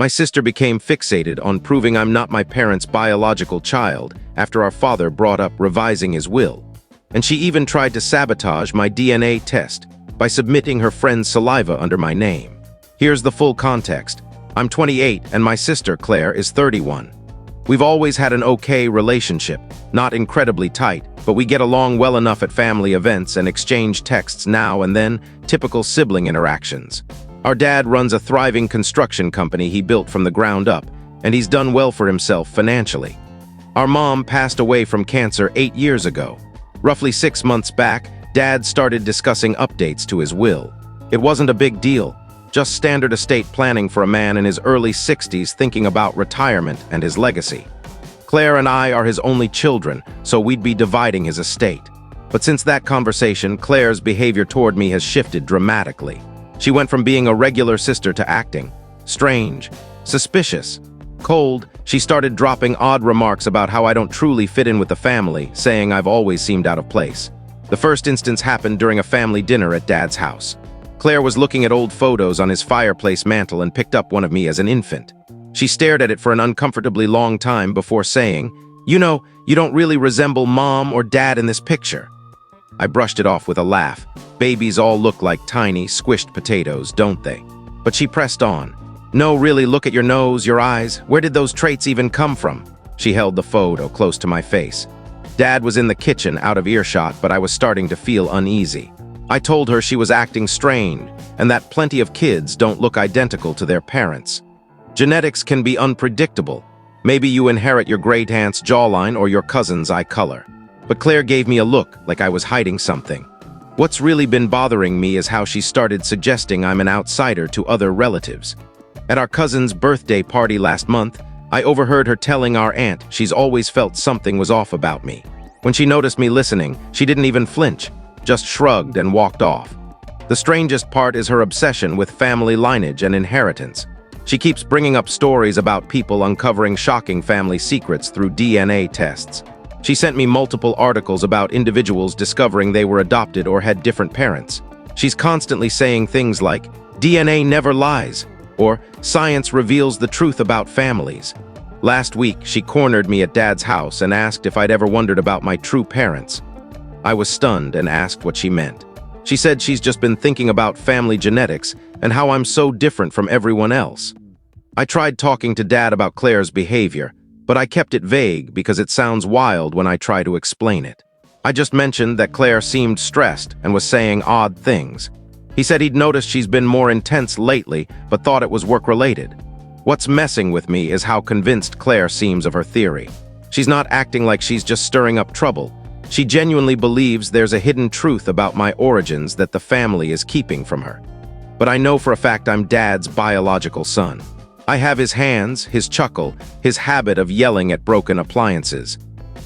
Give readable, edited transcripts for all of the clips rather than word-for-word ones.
My sister became fixated on proving I'm not my parents' biological child after our father brought up revising his will. And she even tried to sabotage my DNA test by submitting her friend's saliva under my name. Here's the full context. I'm 28 and my sister, Claire, is 31. We've always had an okay relationship, not incredibly tight, but we get along well enough at family events and exchange texts now and then, typical sibling interactions. Our dad runs a thriving construction company he built from the ground up, and he's done well for himself financially. Our mom passed away from cancer 8 years ago. Roughly 6 months back, Dad started discussing updates to his will. It wasn't a big deal, just standard estate planning for a man in his early 60s thinking about retirement and his legacy. Claire and I are his only children, so we'd be dividing his estate. But since that conversation, Claire's behavior toward me has shifted dramatically. She went from being a regular sister to acting strange, suspicious, cold. She started dropping odd remarks about how I don't truly fit in with the family, saying I've always seemed out of place. The first instance happened during a family dinner at Dad's house. Claire was looking at old photos on his fireplace mantel and picked up one of me as an infant. She stared at it for an uncomfortably long time before saying, "You know, you don't really resemble Mom or Dad in this picture." I brushed it off with a laugh. Babies all look like tiny, squished potatoes, don't they? But she pressed on. "No, really, look at your nose, your eyes. Where did those traits even come from?" She held the photo close to my face. Dad was in the kitchen, out of earshot, but I was starting to feel uneasy. I told her she was acting strained, and that plenty of kids don't look identical to their parents. Genetics can be unpredictable. Maybe you inherit your great aunt's jawline or your cousin's eye color. But Claire gave me a look like I was hiding something. What's really been bothering me is how she started suggesting I'm an outsider to other relatives. At our cousin's birthday party last month, I overheard her telling our aunt she's always felt something was off about me. When she noticed me listening, she didn't even flinch, just shrugged and walked off. The strangest part is her obsession with family lineage and inheritance. She keeps bringing up stories about people uncovering shocking family secrets through DNA tests. She sent me multiple articles about individuals discovering they were adopted or had different parents. She's constantly saying things like, "DNA never lies," or "Science reveals the truth about families." Last week, she cornered me at Dad's house and asked if I'd ever wondered about my true parents. I was stunned and asked what she meant. She said she's just been thinking about family genetics and how I'm so different from everyone else. I tried talking to Dad about Claire's behavior, but I kept it vague because it sounds wild when I try to explain it. I just mentioned that Claire seemed stressed and was saying odd things. He said he'd noticed she's been more intense lately, but thought it was work-related. What's messing with me is how convinced Claire seems of her theory. She's not acting like she's just stirring up trouble. She genuinely believes there's a hidden truth about my origins that the family is keeping from her. But I know for a fact I'm Dad's biological son. I have his hands, his chuckle, his habit of yelling at broken appliances.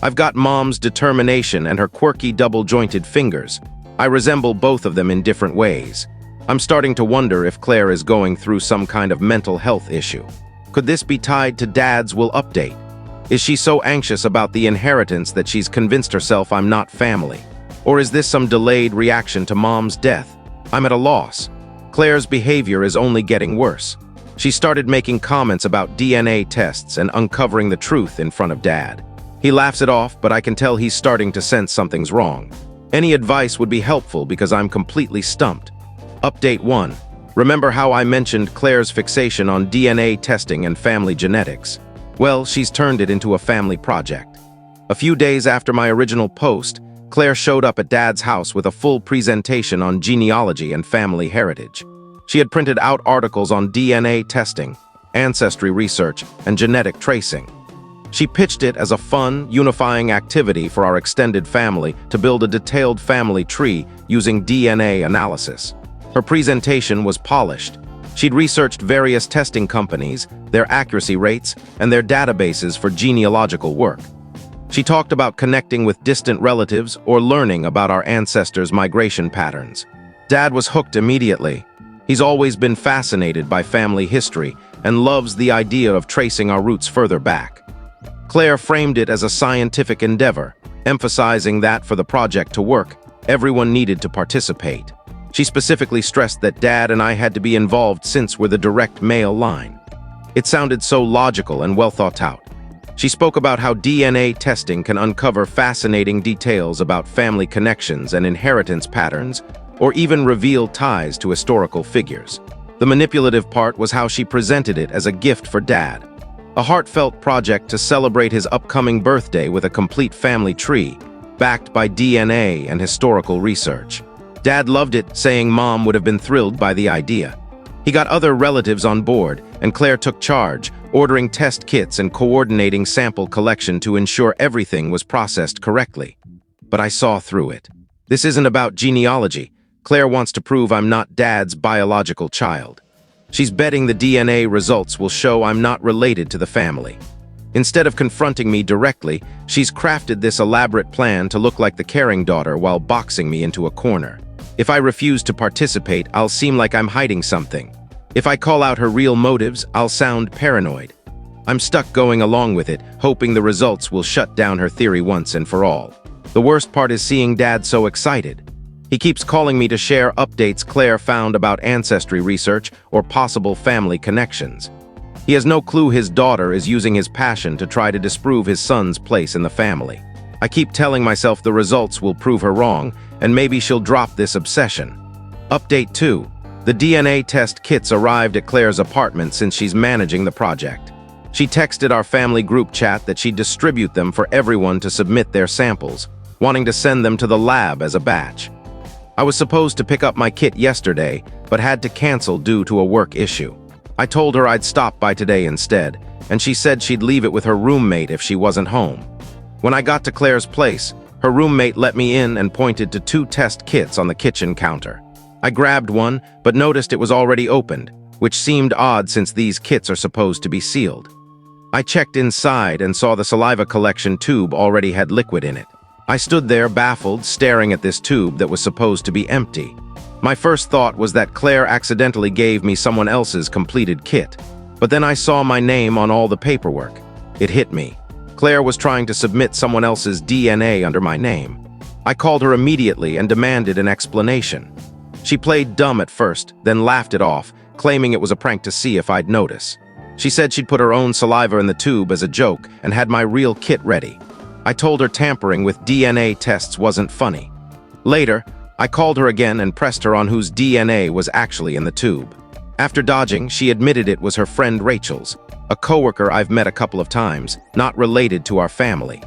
I've got Mom's determination and her quirky double-jointed fingers. I resemble both of them in different ways. I'm starting to wonder if Claire is going through some kind of mental health issue. Could this be tied to Dad's will update? Is she so anxious about the inheritance that she's convinced herself I'm not family? Or is this some delayed reaction to Mom's death? I'm at a loss. Claire's behavior is only getting worse. She started making comments about DNA tests and uncovering the truth in front of Dad. He laughs it off, but I can tell he's starting to sense something's wrong. Any advice would be helpful because I'm completely stumped. Update 1. Remember how I mentioned Claire's fixation on DNA testing and family genetics? Well, she's turned it into a family project. A few days after my original post, Claire showed up at Dad's house with a full presentation on genealogy and family heritage. She had printed out articles on DNA testing, ancestry research, and genetic tracing. She pitched it as a fun, unifying activity for our extended family to build a detailed family tree using DNA analysis. Her presentation was polished. She'd researched various testing companies, their accuracy rates, and their databases for genealogical work. She talked about connecting with distant relatives or learning about our ancestors' migration patterns. Dad was hooked immediately. He's always been fascinated by family history and loves the idea of tracing our roots further back. Claire framed it as a scientific endeavor, emphasizing that for the project to work, everyone needed to participate. She specifically stressed that Dad and I had to be involved since we're the direct male line. It sounded so logical and well thought out. She spoke about how DNA testing can uncover fascinating details about family connections and inheritance patterns, or even reveal ties to historical figures. The manipulative part was how she presented it as a gift for Dad, a heartfelt project to celebrate his upcoming birthday with a complete family tree, backed by DNA and historical research. Dad loved it, saying Mom would have been thrilled by the idea. He got other relatives on board, and Claire took charge, ordering test kits and coordinating sample collection to ensure everything was processed correctly. But I saw through it. This isn't about genealogy. Claire wants to prove I'm not Dad's biological child. She's betting the DNA results will show I'm not related to the family. Instead of confronting me directly, she's crafted this elaborate plan to look like the caring daughter while boxing me into a corner. If I refuse to participate, I'll seem like I'm hiding something. If I call out her real motives, I'll sound paranoid. I'm stuck going along with it, hoping the results will shut down her theory once and for all. The worst part is seeing Dad so excited. He keeps calling me to share updates Claire found about ancestry research or possible family connections. He has no clue his daughter is using his passion to try to disprove his son's place in the family. I keep telling myself the results will prove her wrong, and maybe she'll drop this obsession. Update 2. The DNA test kits arrived at Claire's apartment since she's managing the project. She texted our family group chat that she'd distribute them for everyone to submit their samples, wanting to send them to the lab as a batch. I was supposed to pick up my kit yesterday, but had to cancel due to a work issue. I told her I'd stop by today instead, and she said she'd leave it with her roommate if she wasn't home. When I got to Claire's place, her roommate let me in and pointed to 2 test kits on the kitchen counter. I grabbed one, but noticed it was already opened, which seemed odd since these kits are supposed to be sealed. I checked inside and saw the saliva collection tube already had liquid in it. I stood there baffled, staring at this tube that was supposed to be empty. My first thought was that Claire accidentally gave me someone else's completed kit. But then I saw my name on all the paperwork. It hit me. Claire was trying to submit someone else's DNA under my name. I called her immediately and demanded an explanation. She played dumb at first, then laughed it off, claiming it was a prank to see if I'd notice. She said she'd put her own saliva in the tube as a joke and had my real kit ready. I told her tampering with DNA tests wasn't funny. Later, I called her again and pressed her on whose DNA was actually in the tube. After dodging, she admitted it was her friend Rachel's, a coworker I've met a couple of times, not related to our family.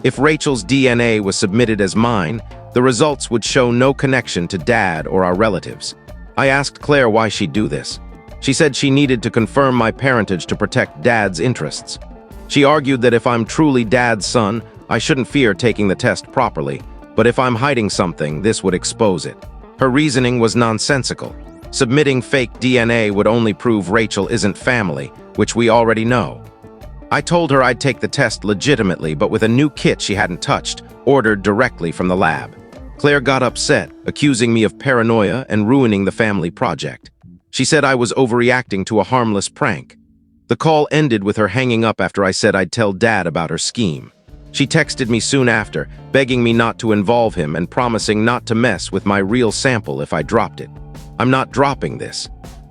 If Rachel's DNA was submitted as mine, the results would show no connection to Dad or our relatives. I asked Claire why she'd do this. She said she needed to confirm my parentage to protect Dad's interests. She argued that if I'm truly Dad's son, I shouldn't fear taking the test properly, but if I'm hiding something, this would expose it. Her reasoning was nonsensical. Submitting fake DNA would only prove Rachel isn't family, which we already know. I told her I'd take the test legitimately, but with a new kit she hadn't touched, ordered directly from the lab. Claire got upset, accusing me of paranoia and ruining the family project. She said I was overreacting to a harmless prank. The call ended with her hanging up after I said I'd tell Dad about her scheme. She texted me soon after, begging me not to involve him and promising not to mess with my real sample if I dropped it. I'm not dropping this.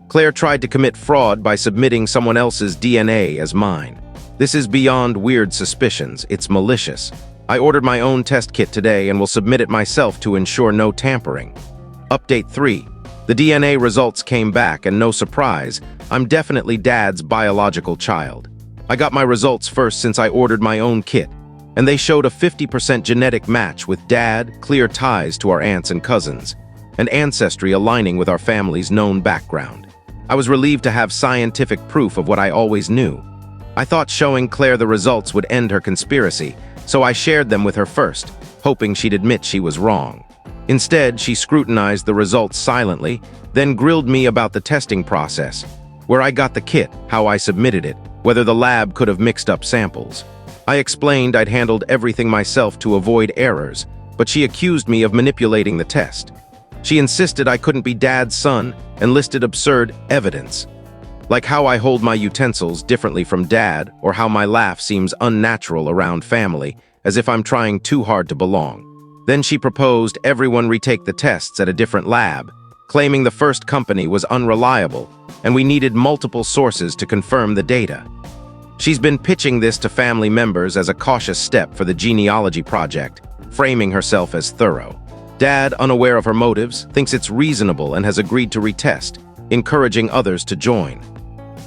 Claire tried to commit fraud by submitting someone else's DNA as mine. This is beyond weird suspicions, it's malicious. I ordered my own test kit today and will submit it myself to ensure no tampering. Update 3. The DNA results came back, and no surprise, I'm definitely Dad's biological child. I got my results first since I ordered my own kit, and they showed a 50% genetic match with Dad, clear ties to our aunts and cousins, and ancestry aligning with our family's known background. I was relieved to have scientific proof of what I always knew. I thought showing Claire the results would end her conspiracy, so I shared them with her first, hoping she'd admit she was wrong. Instead, she scrutinized the results silently, then grilled me about the testing process, where I got the kit, how I submitted it, whether the lab could have mixed up samples. I explained I'd handled everything myself to avoid errors, but she accused me of manipulating the test. She insisted I couldn't be Dad's son and listed absurd evidence, like how I hold my utensils differently from Dad or how my laugh seems unnatural around family, as if I'm trying too hard to belong. Then she proposed everyone retake the tests at a different lab, claiming the first company was unreliable, and we needed multiple sources to confirm the data. She's been pitching this to family members as a cautious step for the genealogy project, framing herself as thorough. Dad, unaware of her motives, thinks it's reasonable and has agreed to retest, encouraging others to join.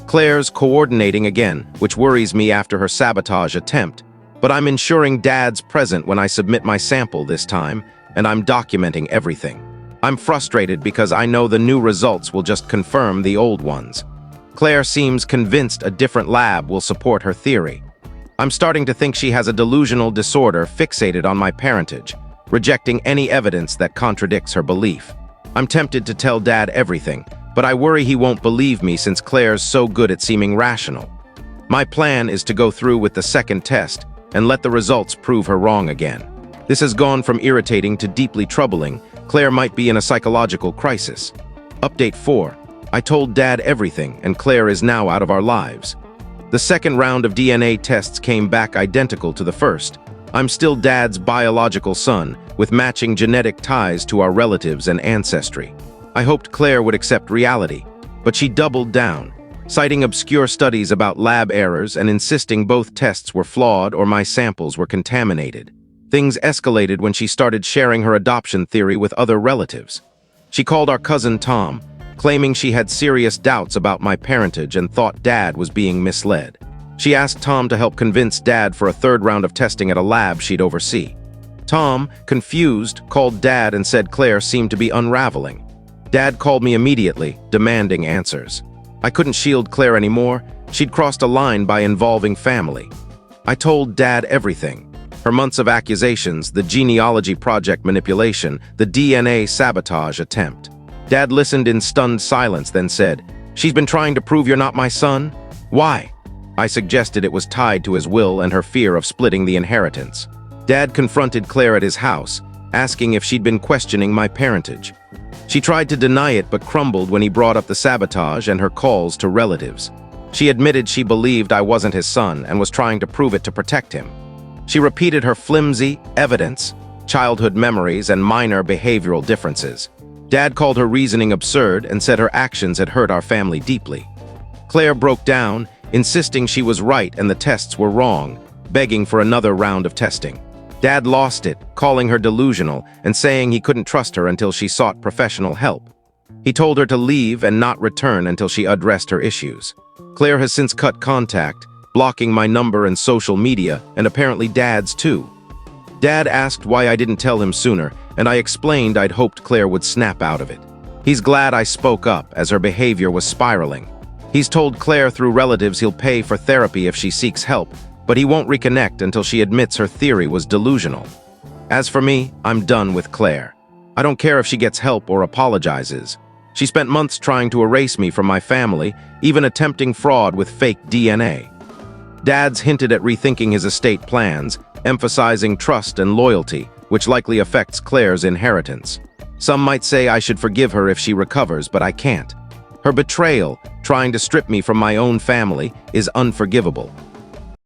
Claire's coordinating again, which worries me after her sabotage attempt, but I'm ensuring Dad's present when I submit my sample this time, and I'm documenting everything. I'm frustrated because I know the new results will just confirm the old ones. Claire seems convinced a different lab will support her theory. I'm starting to think she has a delusional disorder fixated on my parentage, rejecting any evidence that contradicts her belief. I'm tempted to tell Dad everything, but I worry he won't believe me since Claire's so good at seeming rational. My plan is to go through with the second test and let the results prove her wrong again. This has gone from irritating to deeply troubling. Claire might be in a psychological crisis. Update 4. I told Dad everything, and Claire is now out of our lives. The second round of DNA tests came back identical to the first. I'm still Dad's biological son, with matching genetic ties to our relatives and ancestry. I hoped Claire would accept reality, but she doubled down, citing obscure studies about lab errors and insisting both tests were flawed or my samples were contaminated. Things escalated when she started sharing her adoption theory with other relatives. She called our cousin Tom, claiming she had serious doubts about my parentage and thought Dad was being misled. She asked Tom to help convince Dad for a third round of testing at a lab she'd oversee. Tom, confused, called Dad and said Claire seemed to be unraveling. Dad called me immediately, demanding answers. I couldn't shield Claire anymore. She'd crossed a line by involving family. I told Dad everything. Her months of accusations, the genealogy project manipulation, the DNA sabotage attempt. Dad listened in stunned silence, then said, "She's been trying to prove you're not my son? Why?" I suggested it was tied to his will and her fear of splitting the inheritance. Dad confronted Claire at his house, asking if she'd been questioning my parentage. She tried to deny it but crumbled when he brought up the sabotage and her calls to relatives. She admitted she believed I wasn't his son and was trying to prove it to protect him. She repeated her flimsy evidence, childhood memories, and minor behavioral differences. Dad called her reasoning absurd and said her actions had hurt our family deeply. Claire broke down, insisting she was right and the tests were wrong, begging for another round of testing. Dad lost it, calling her delusional and saying he couldn't trust her until she sought professional help. He told her to leave and not return until she addressed her issues. Claire has since cut contact, blocking my number and social media, and apparently Dad's too. Dad asked why I didn't tell him sooner, and I explained I'd hoped Claire would snap out of it. He's glad I spoke up, as her behavior was spiraling. He's told Claire through relatives he'll pay for therapy if she seeks help, but he won't reconnect until she admits her theory was delusional. As for me, I'm done with Claire. I don't care if she gets help or apologizes. She spent months trying to erase me from my family, even attempting fraud with fake DNA. Dad's hinted at rethinking his estate plans, emphasizing trust and loyalty, which likely affects Claire's inheritance. Some might say I should forgive her if she recovers, but I can't. Her betrayal, trying to strip me from my own family, is unforgivable.